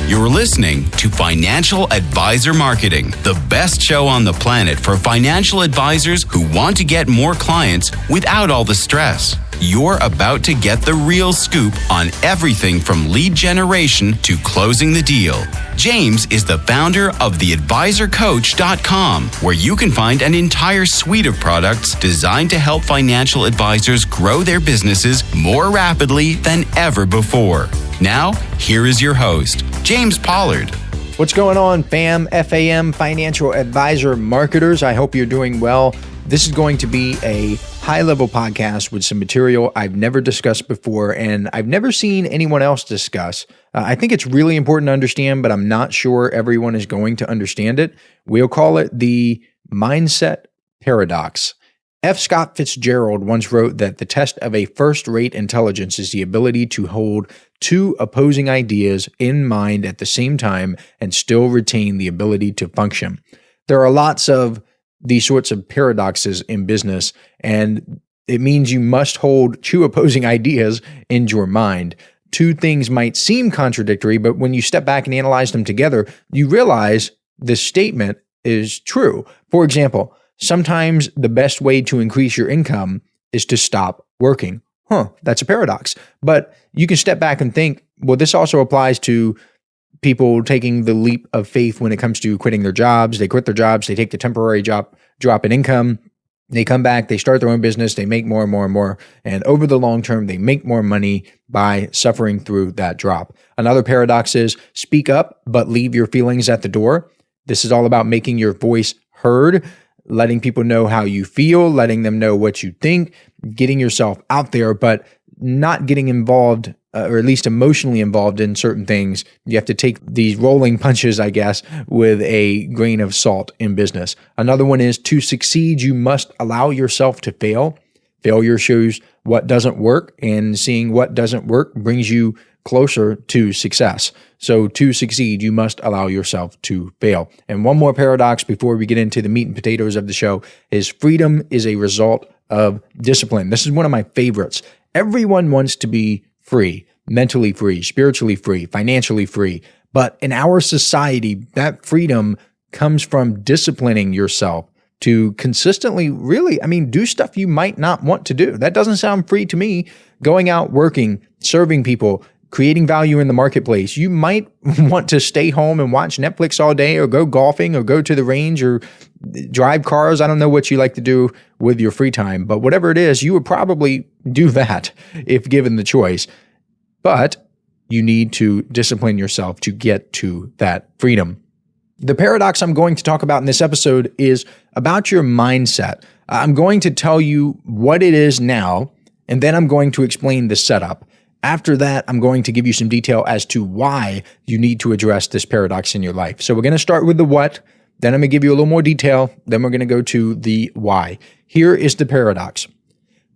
You're listening to Financial Advisor Marketing, the best show on the planet for financial advisors who want to get more clients without all the stress. You're about to get the real scoop on everything from lead generation to closing the deal. James is the founder of theadvisorcoach.com, where you can find an entire suite of products designed to help financial advisors grow their businesses more rapidly than ever before. Now, here is your host, James Pollard. What's going on, FAM, financial advisor marketers? I hope you're doing well. This is going to be a high-level podcast with some material I've never discussed before and I've never seen anyone else discuss. I think it's really important to understand, but I'm not sure everyone is going to understand it. We'll call it the mindset paradox. F. Scott Fitzgerald once wrote that the test of a first-rate intelligence is the ability to hold two opposing ideas in mind at the same time and still retain the ability to function. There are lots of these sorts of paradoxes in business, and it means you must hold two opposing ideas in your mind. Two things might seem contradictory, but when you step back and analyze them together, you realize this statement is true. For example, sometimes the best way to increase your income is to stop working. That's a paradox. But you can step back and think, well, this also applies to people taking the leap of faith when it comes to quitting their jobs. They quit their jobs, they take the temporary drop in income, they come back, they start their own business, they make more and more and more. And over the long term, they make more money by suffering through that drop. Another paradox is speak up, but leave your feelings at the door. This is all about making your voice heard, letting people know how you feel, letting them know what you think, getting yourself out there, but not getting involved, or at least emotionally involved in certain things. You have to take these rolling punches, I guess, with a grain of salt in business. Another one is to succeed, you must allow yourself to fail. Failure shows what doesn't work, and seeing what doesn't work brings you closer to success. So to succeed, you must allow yourself to fail. And one more paradox before we get into the meat and potatoes of the show is freedom is a result of discipline. This is one of my favorites. Everyone wants to be free, mentally free, spiritually free, financially free. But in our society, that freedom comes from disciplining yourself to consistently do stuff you might not want to do. That doesn't sound free to me. Going out, working, serving people, creating value in the marketplace. You might want to stay home and watch Netflix all day or go golfing or go to the range or drive cars. I don't know what you like to do with your free time, but whatever it is, you would probably do that if given the choice. But you need to discipline yourself to get to that freedom. The paradox I'm going to talk about in this episode is about your mindset. I'm going to tell you what it is now, and then I'm going to explain the setup. After that, I'm going to give you some detail as to why you need to address this paradox in your life. So we're going to start with the what, then I'm going to give you a little more detail, then we're going to go to the why. Here is the paradox.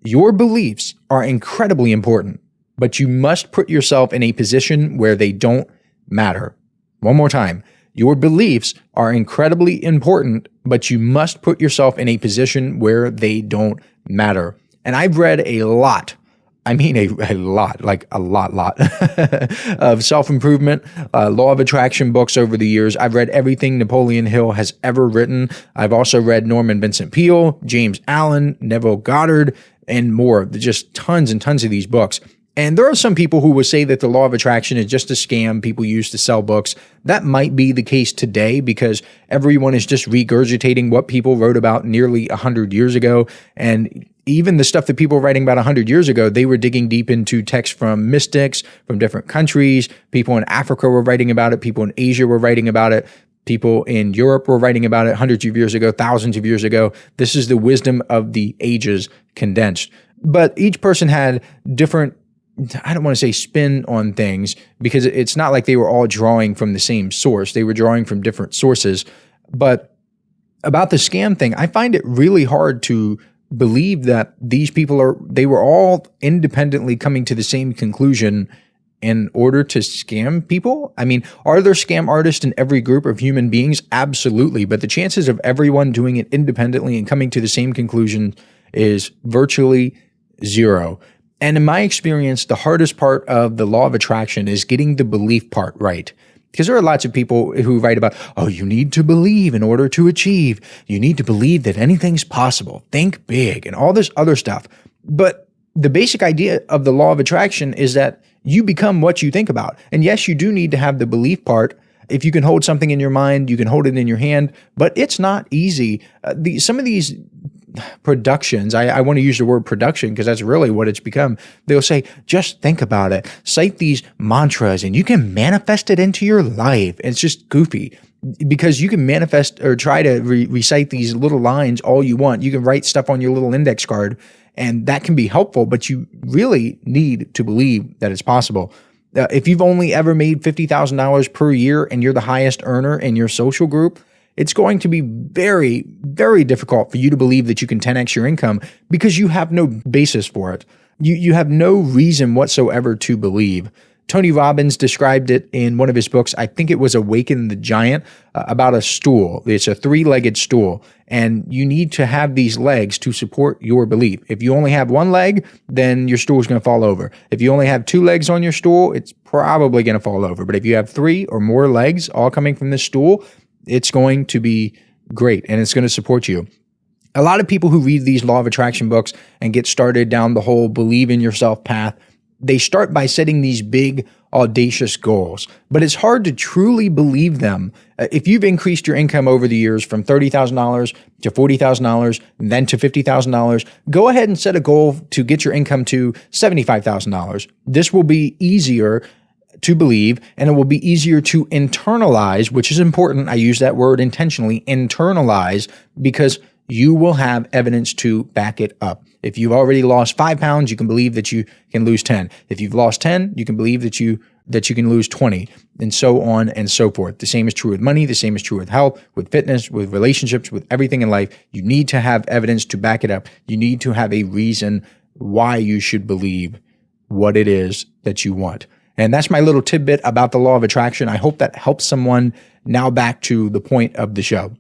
Your beliefs are incredibly important, but you must put yourself in a position where they don't matter. One more time. Your beliefs are incredibly important, but you must put yourself in a position where they don't matter. And I've read a lot of self-improvement, law of attraction books over the years. I've read everything Napoleon Hill has ever written. I've also read Norman Vincent Peale, James Allen, Neville Goddard, and more. Just tons and tons of these books. And there are some people who will say that the law of attraction is just a scam people use to sell books. That might be the case today because everyone is just regurgitating what people wrote about nearly 100 years ago. And even the stuff that people were writing about 100 years ago, they were digging deep into texts from mystics from different countries. People in Africa were writing about it. People in Asia were writing about it. People in Europe were writing about it hundreds of years ago, thousands of years ago. This is the wisdom of the ages condensed. But each person had different, I don't want to say spin on things, because it's not like they were all drawing from the same source. They were drawing from different sources. But about the scam thing, I find it really hard to believe that these people they were all independently coming to the same conclusion in order to scam people. I mean, are there scam artists in every group of human beings? Absolutely. But the chances of everyone doing it independently and coming to the same conclusion is virtually zero. And in my experience, the hardest part of the law of attraction is getting the belief part right. Because there are lots of people who write about, oh, you need to believe in order to achieve. You need to believe that anything's possible. Think big and all this other stuff. But the basic idea of the law of attraction is that you become what you think about. And yes, you do need to have the belief part. If you can hold something in your mind, you can hold it in your hand, but it's not easy. Some of these productions, I want to use the word production because that's really what it's become. They'll say, just think about it, cite these mantras and you can manifest it into your life. It's just goofy because you can manifest or try to recite these little lines all you want. You can write stuff on your little index card and that can be helpful, but you really need to believe that it's possible. If you've only ever made $50,000 per year and you're the highest earner in your social group, it's going to be very, very difficult for you to believe that you can 10x your income because you have no basis for it. You have no reason whatsoever to believe. Tony Robbins described it in one of his books. I think it was Awaken the Giant, about a stool. It's a 3-legged stool, and you need to have these legs to support your belief. If you only have one leg, then your stool is going to fall over. If you only have 2 legs on your stool, it's probably going to fall over. But if you have 3 or more legs all coming from this stool, it's going to be great and it's going to support you. A lot of people who read these law of attraction books and get started down the whole believe in yourself path, they start by setting these big, audacious goals, but it's hard to truly believe them. If you've increased your income over the years from $30,000 to $40,000, then to $50,000, go ahead and set a goal to get your income to $75,000. This will be easier to believe, and it will be easier to internalize, which is important. I use that word intentionally, internalize, because you will have evidence to back it up. If you've already lost 5 pounds, you can believe that you can lose 10. If you've lost 10, you can believe that you can lose 20, and so on and so forth. The same is true with money. The same is true with health, with fitness, with relationships, with everything in life. You need to have evidence to back it up. You need to have a reason why you should believe what it is that you want. And that's my little tidbit about the law of attraction. I hope that helps someone. Now back to the point of the show.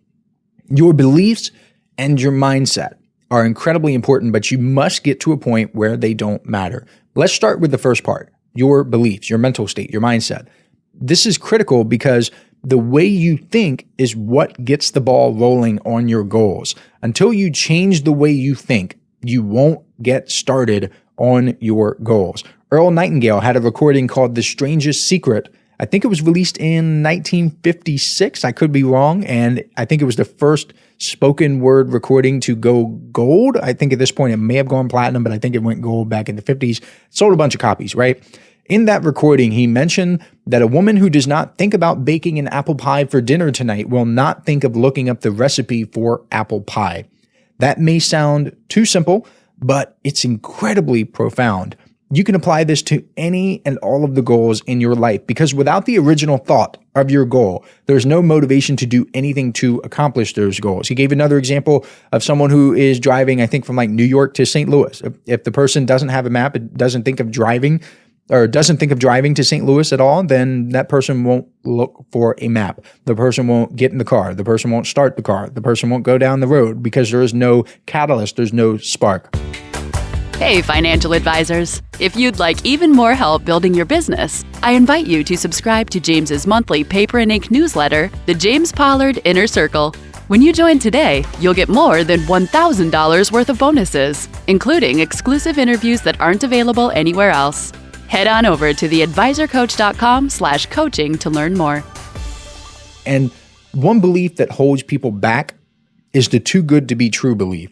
Your beliefs and your mindset are incredibly important, but you must get to a point where they don't matter. Let's start with the first part, your beliefs, your mental state, your mindset. This is critical because the way you think is what gets the ball rolling on your goals. Until you change the way you think, you won't get started on your goals. Earl Nightingale had a recording called The Strangest Secret. I think it was released in 1956. I could be wrong. And I think it was the first spoken word recording to go gold. I think at this point it may have gone platinum, but I think it went gold back in the 50s. Sold a bunch of copies, right? In that recording, he mentioned that a woman who does not think about baking an apple pie for dinner tonight will not think of looking up the recipe for apple pie. That may sound too simple, but it's incredibly profound. You can apply this to any and all of the goals in your life because without the original thought of your goal, there's no motivation to do anything to accomplish those goals. He gave another example of someone who is driving, I think, from like New York to St. Louis. If the person doesn't have a map, it doesn't think of driving to St. Louis at all, then that person won't look for a map. The person won't get in the car. The person won't start the car. The person won't go down the road because there is no catalyst. There's no spark. Hey, financial advisors. If you'd like even more help building your business, I invite you to subscribe to James's monthly paper and ink newsletter, The James Pollard Inner Circle. When you join today, you'll get more than $1,000 worth of bonuses, including exclusive interviews that aren't available anywhere else. Head on over to theadvisorcoach.com/coaching to learn more. And one belief that holds people back is the too good to be true belief.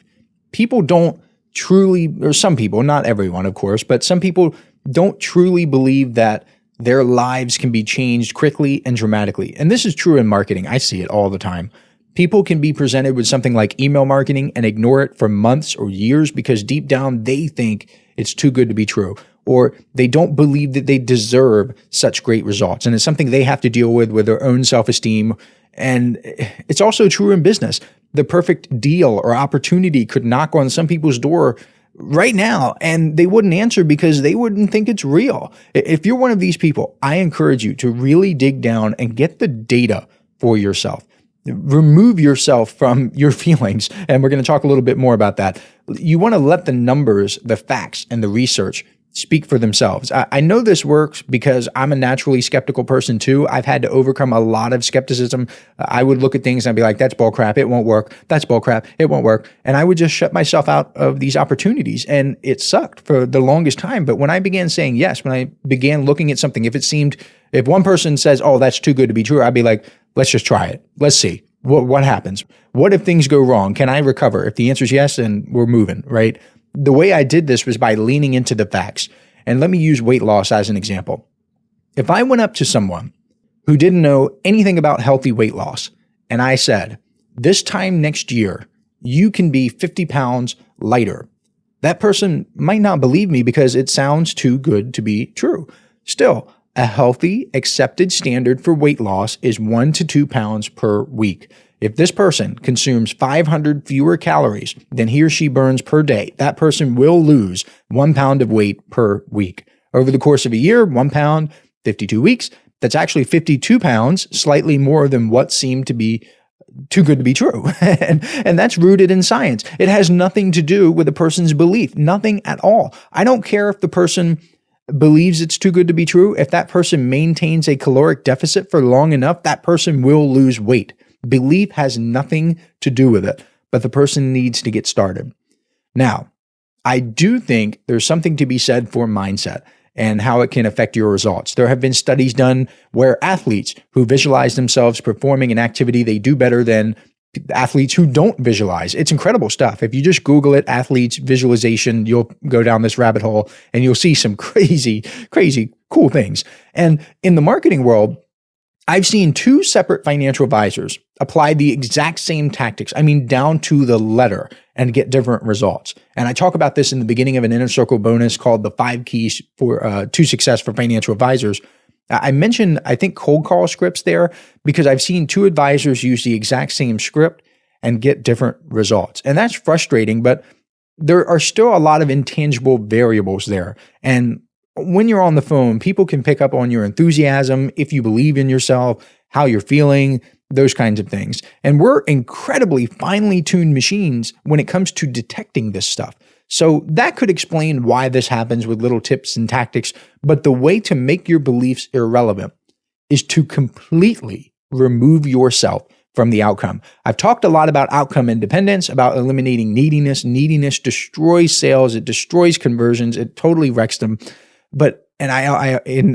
People don't truly, or some people, not everyone, of course, but some people don't truly believe that their lives can be changed quickly and dramatically. And this is true in marketing. I see it all the time. People can be presented with something like email marketing and ignore it for months or years because deep down they think it's too good to be true, or they don't believe that they deserve such great results. And it's something they have to deal with their own self-esteem. And it's also true in business. The perfect deal or opportunity could knock on some people's door right now, and they wouldn't answer because they wouldn't think it's real. If you're one of these people, I encourage you to really dig down and get the data for yourself. Remove yourself from your feelings, and we're going to talk a little bit more about that. You want to let the numbers, the facts, and the research speak for themselves. I know this works because I'm a naturally skeptical person too. I've had to overcome a lot of skepticism. I would look at things and I'd be like, that's bull crap. It won't work. That's bull crap. It won't work. And I would just shut myself out of these opportunities. And it sucked for the longest time. But when I began saying yes, when I began looking at something, if one person says, oh, that's too good to be true, I'd be like, let's just try it. Let's see what happens. What if things go wrong? Can I recover? If the answer is yes, then we're moving, right? The way I did this was by leaning into the facts. And let me use weight loss as an example. If I went up to someone who didn't know anything about healthy weight loss, and I said, this time next year, you can be 50 pounds lighter, that person might not believe me because it sounds too good to be true. Still, a healthy, accepted standard for weight loss is 1 to 2 pounds per week. If this person consumes 500 fewer calories than he or she burns per day, that person will lose 1 pound of weight per week. Over the course of a year, 1 pound, 52 weeks, that's actually 52 pounds, slightly more than what seemed to be too good to be true. and that's rooted in science. It has nothing to do with a person's belief, nothing at all. I don't care if the person believes it's too good to be true. If that person maintains a caloric deficit for long enough, that person will lose weight. Belief has nothing to do with it, but the person needs to get started. Now, I do think there's something to be said for mindset and how it can affect your results. There have been studies done where athletes who visualize themselves performing an activity, they do better than athletes who don't visualize. It's incredible stuff. If you just Google it, athletes visualization, you'll go down this rabbit hole and you'll see some crazy, crazy cool things. And in the marketing world, I've seen 2 separate financial advisors apply the exact same tactics, down to the letter, and get different results. And I talk about this in the beginning of an Inner Circle bonus called the 5 Keys to Success for Financial Advisors. I mentioned, I think, cold call scripts there because I've seen 2 advisors use the exact same script and get different results. And that's frustrating, but there are still a lot of intangible variables there. And when you're on the phone, people can pick up on your enthusiasm, if you believe in yourself, how you're feeling, those kinds of things. And we're incredibly finely tuned machines when it comes to detecting this stuff. So that could explain why this happens with little tips and tactics. But the way to make your beliefs irrelevant is to completely remove yourself from the outcome. I've talked a lot about outcome independence, about eliminating neediness. Neediness destroys sales. It destroys conversions. It totally wrecks them. But in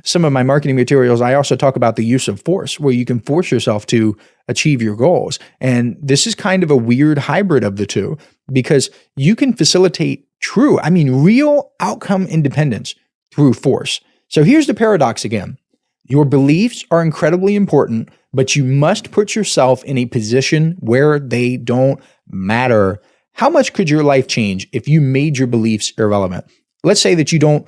some of my marketing materials, I also talk about the use of force, where you can force yourself to achieve your goals. And this is kind of a weird hybrid of the two because you can facilitate real outcome independence through force. So here's the paradox again. Your beliefs are incredibly important, but you must put yourself in a position where they don't matter. How much could your life change if you made your beliefs irrelevant? Let's say that you don't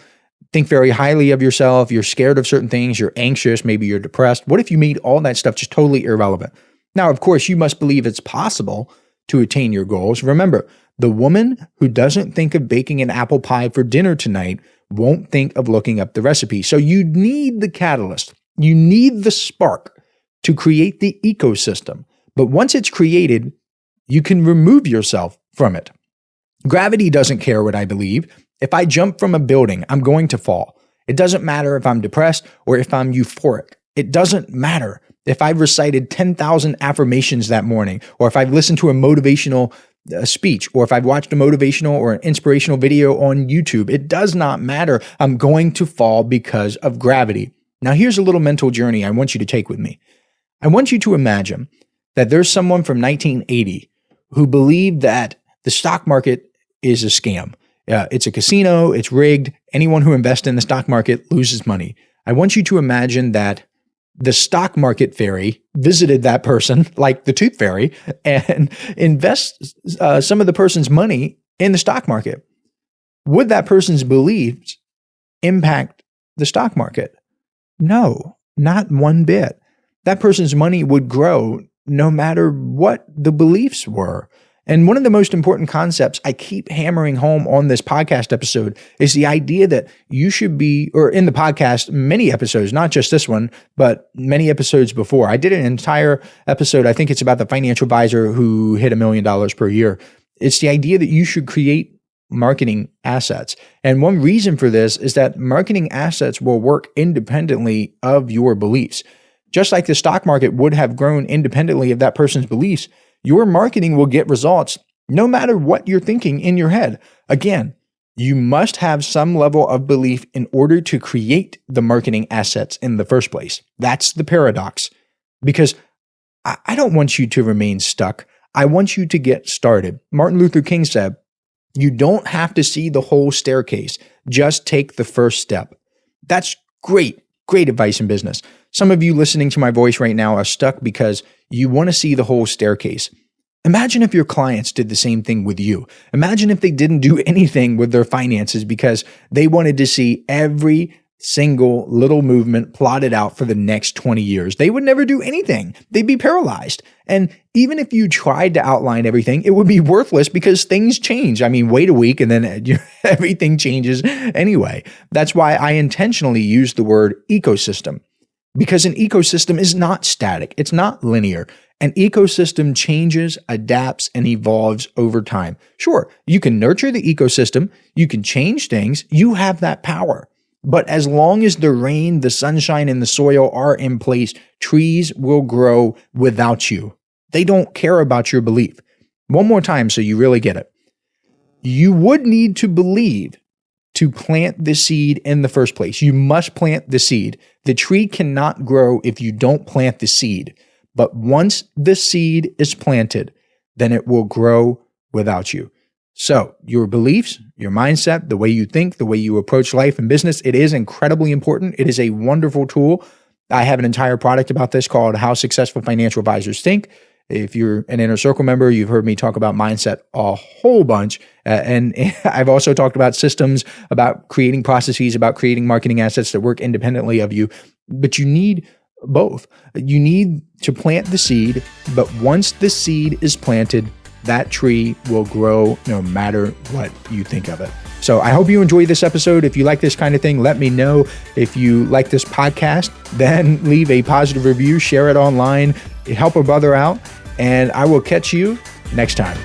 think very highly of yourself, you're scared of certain things, you're anxious, maybe you're depressed. What if you made all that stuff just totally irrelevant? Now, of course, you must believe it's possible to attain your goals. Remember, the woman who doesn't think of baking an apple pie for dinner tonight won't think of looking up the recipe. So you need the catalyst. You need the spark to create the ecosystem. But once it's created, you can remove yourself from it. Gravity doesn't care what I believe. If I jump from a building, I'm going to fall. It doesn't matter if I'm depressed or if I'm euphoric. It doesn't matter if I've recited 10,000 affirmations that morning, or if I've listened to a motivational speech, or if I've watched a motivational or an inspirational video on YouTube. It does not matter. I'm going to fall because of gravity. Now, here's a little mental journey I want you to take with me. I want you to imagine that there's someone from 1980 who believed that the stock market is a scam. It's a casino, it's rigged. Anyone who invests in the stock market loses money. I want you to imagine that the stock market fairy visited that person, like the tooth fairy, and invests some of the person's money in the stock market. Would that person's beliefs impact the stock market? No, not one bit. That person's money would grow no matter what the beliefs were. And one of the most important concepts I keep hammering home on this podcast episode is the idea that you should be, or in the podcast, many episodes, not just this one, but many episodes before. I did an entire episode, I think it's about the financial advisor who hit $1 million per year. It's the idea that you should create marketing assets. And one reason for this is that marketing assets will work independently of your beliefs. Just like the stock market would have grown independently of that person's beliefs, your marketing will get results no matter what you're thinking in your head. Again, you must have some level of belief in order to create the marketing assets in the first place. That's the paradox. Because I don't want you to remain stuck. I want you to get started. Martin Luther King said, you don't have to see the whole staircase. Just take the first step. That's great advice in business. Some of you listening to my voice right now are stuck because you want to see the whole staircase. Imagine if your clients did the same thing with you. Imagine if they didn't do anything with their finances because they wanted to see every single little movement plotted out for the next 20 years. They would never do anything. They'd be paralyzed. And even if you tried to outline everything, it would be worthless because things change. I mean, wait a week and then everything changes anyway. That's why I intentionally use the word ecosystem, because an ecosystem is not static. It's not linear. An ecosystem changes, adapts, and evolves over time. Sure, you can nurture the ecosystem. You can change things. You have that power. But as long as the rain, the sunshine, and the soil are in place, trees will grow without you. They don't care about your belief. One more time so you really get it. You would need to believe to plant the seed in the first place. You must plant the seed. The tree cannot grow if you don't plant the seed. But once the seed is planted, then it will grow without you. So your beliefs, your mindset, the way you think, the way you approach life and business, it is incredibly important. It is a wonderful tool. I have an entire product about this called How Successful Financial Advisors Think. If you're an Inner Circle member, you've heard me talk about mindset a whole bunch. And I've also talked about systems, about creating processes, about creating marketing assets that work independently of you. But you need both. You need to plant the seed, but once the seed is planted, that tree will grow no matter what you think of it. So I hope you enjoyed this episode. If you like this kind of thing, let me know. If you like this podcast, then leave a positive review, share it online, help a brother out, and I will catch you next time.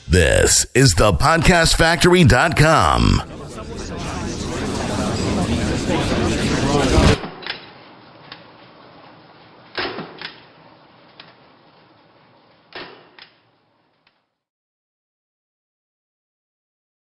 This is thepodcastfactory.com.